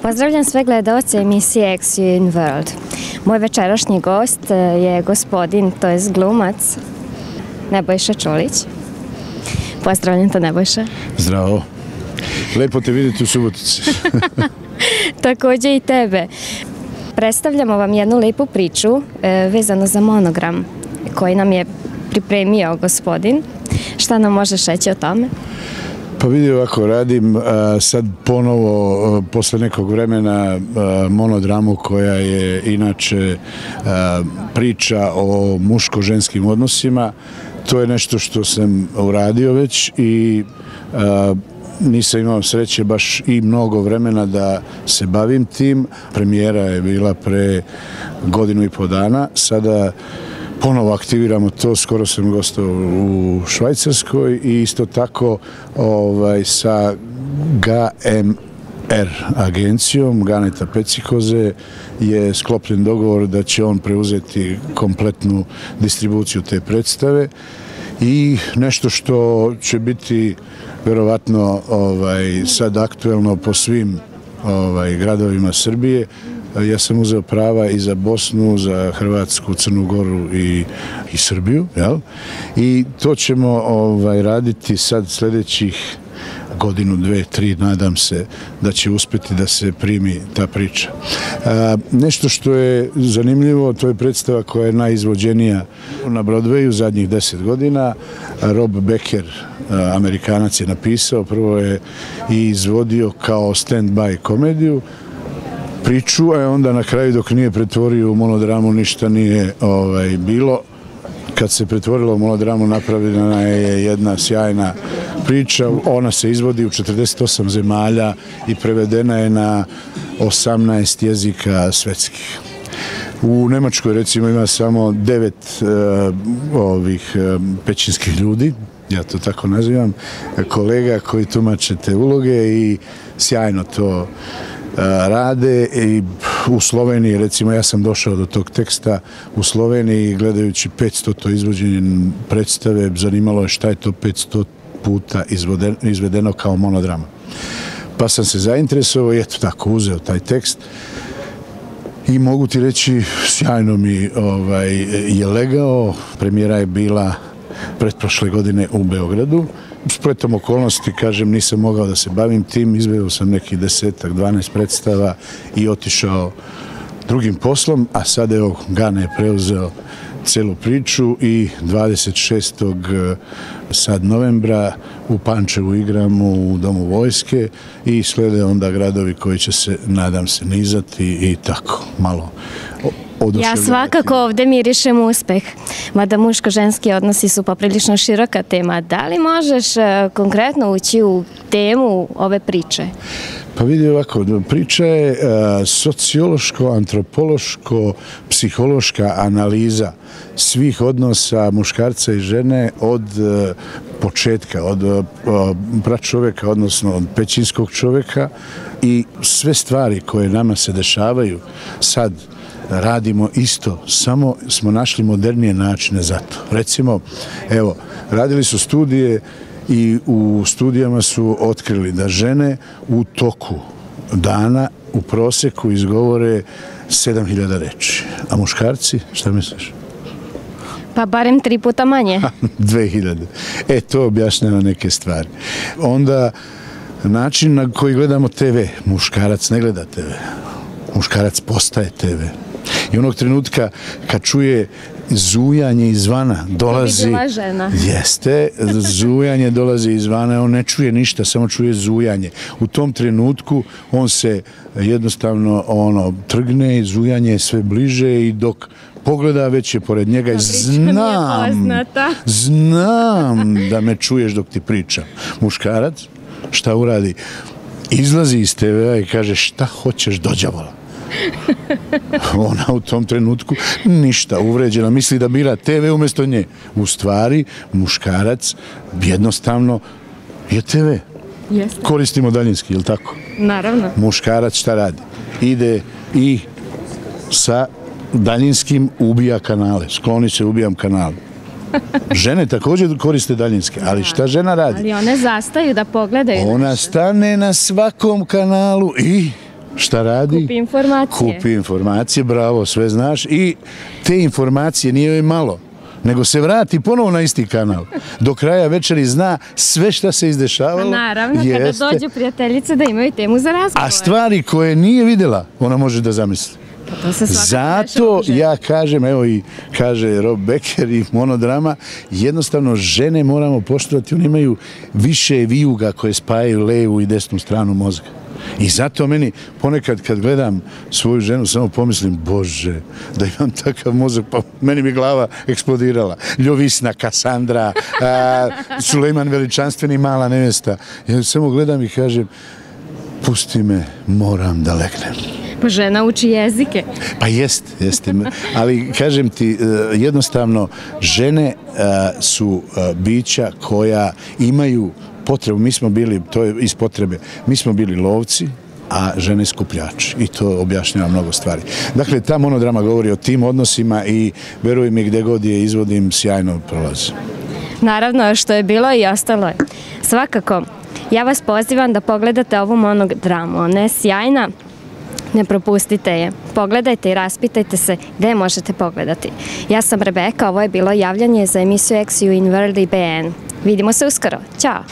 Pozdravljam sve gledaoce emisije X in World. Moj večerašnji gost je gospodin, to jest glumac, Nebojša Čolić. Pozdravljam te, Nebojša. Zdravo. Lepo te vidjeti u Subotici. Također i tebe. Predstavljamo vam jednu lepu priču vezano za monogram koji nam je pripremio gospodin. Šta nam možeš reći o tome? Pa vidi, ovako radim sad ponovo posle nekog vremena monodramu koja je inače priča o muško-ženskim odnosima. To je nešto što sam uradio već i nisam imao sreće baš i mnogo vremena da se bavim tim. Premijera je bila pre 1.5 godina. Sada ponovo aktiviramo to, skoro sam gostao u Švajcarskoj i isto tako sa GMR agencijom, Ganeta Pecikoze, je sklopljen dogovor da će on preuzeti kompletnu distribuciju te predstave i nešto što će biti vjerovatno sad aktuelno po svim gradovima Srbije. Ja sam uzeo prava i za Bosnu, za Hrvatsku, Crnu Goru i Srbiju, jel? I to ćemo raditi sad sljedećih 1, 2, 3, nadam se da će uspjeti da se primi ta priča. Nešto što je zanimljivo, to je predstava koja je najizvođenija na Broadwayu zadnjih 10 godina. Rob Becker, Amerikanac, je napisao, prvo je i izvodio kao stand-by komediju priču, a onda na kraju dok nije pretvorio u monodramu ništa nije bilo. Kad se pretvorilo u monodramu napravljena je jedna sjajna priča. Ona se izvodi u 48 zemalja i prevedena je na 18 jezika svetskih. U Nemačkoj recimo ima samo 9 pećinskih ljudi, ja to tako nazivam, kolega koji tumače te uloge i sjajno to rade. I u Sloveniji, recimo, ja sam došao do tog teksta u Sloveniji gledajući 500. izvođenje predstave, zanimalo je šta je to 500 puta izvedeno kao monodrama. Pa sam se zainteresovao i eto tako uzeo taj tekst i mogu ti reći, sjajno mi je legao. Premijera je bila pretprošle godine u Beogradu. Spletom okolnosti, kažem, nisam mogao da se bavim tim, izveo sam nekih 10-12 predstava i otišao drugim poslom, a sad evo Gane je preuzeo celu priču i 26. sad novembra u Pančevu igramo u Domu vojske i slede onda gradovi koji će se, nadam se, nizati i tako malo oduševljavati. Ja svakako ovdje mirišem uspeh, mada muško-ženski odnosi su poprilično široka tema. Da li možeš konkretno ući u temu ove priče? Pa vidi ovako, priča je sociološko, antropološko, psihološka analiza svih odnosa muškarca i žene od početka, od pračovjeka, odnosno od pećinskog čovjeka, i sve stvari koje nama se dešavaju sad radimo isto, samo smo našli modernije načine za to. Recimo, evo, radili su studije i u studijama su otkrili da žene u toku dana u prosjeku izgovore 7000 reči. A muškarci, šta misliš? Pa barem 3 puta manje. 2000. To objašnjava neke stvari. Onda, način na koji gledamo TV. Muškarac ne gleda TV. Muškarac postaje TV. I onog trenutka kad čuje zujanje izvana dolazi... Jeste, zujanje dolazi izvana, on ne čuje ništa, samo čuje zujanje. U tom trenutku on se jednostavno trgne i zujanje je sve bliže i dok pogleda već je pored njega i znam da me čuješ dok ti pričam. Muškarac šta uradi? Izlazi iz TV-a i kaže šta hoćeš do đavola? Ona u tom trenutku ništa, uvređena, misli da bira TV umjesto nje. U stvari, muškarac jednostavno je TV. Jeste. Koristimo daljinski, je li tako? Naravno. Muškarac šta radi? Ide i sa daljinskim ubija kanale. Skloni se, ubijam kanale. Žene također koriste daljinske, ali šta žena radi? Ali one zastaju da pogledaju. Ona stane na svakom kanalu i šta radi? Kupi informacije. Kupi informacije, bravo, sve znaš. I te informacije nije joj malo, nego se vrati ponovo na isti kanal. Do kraja večeri zna sve šta se izdešavalo. Naravno, kada dođu prijateljice da imaju temu za razgovor. A stvari koje nije vidjela, ona može da zamisli. Zato ja kažem, evo i kaže Rob Becker i Monodrama, jednostavno žene moramo poštovati, one imaju više vijuga koje spajaju levu i desnu stranu mozga. I zato meni ponekad kad gledam svoju ženu samo pomislim, Bože, da imam takav mozak, pa meni bi glava eksplodirala. Ljovisna, Kasandra, Sulejman Veličanstveni, Mala nevesta. Ja samo gledam i kažem, pusti me, moram da legnem. Pa žena uči jezike. Pa jeste. Ali kažem ti, jednostavno, žene su bića koja imaju potrebu, mi smo bili, to je iz potrebe, mi smo bili lovci, a žene skupljači. I to objašnjava mnogo stvari. Dakle, ta Monodrama govori o tim odnosima i veruj mi gde god je izvodim, sjajno prolazi. Naravno, što je bilo i ostalo je. Svakako, ja vas pozivam da pogledate ovu Monodramu. Ona je sjajna. Ne propustite je. Pogledajte i raspitajte se gde možete pogledati. Ja sam Rebeka, ovo je bilo javljanje za emisiju XU in World IBN. Vidimo se uskoro. Ćao!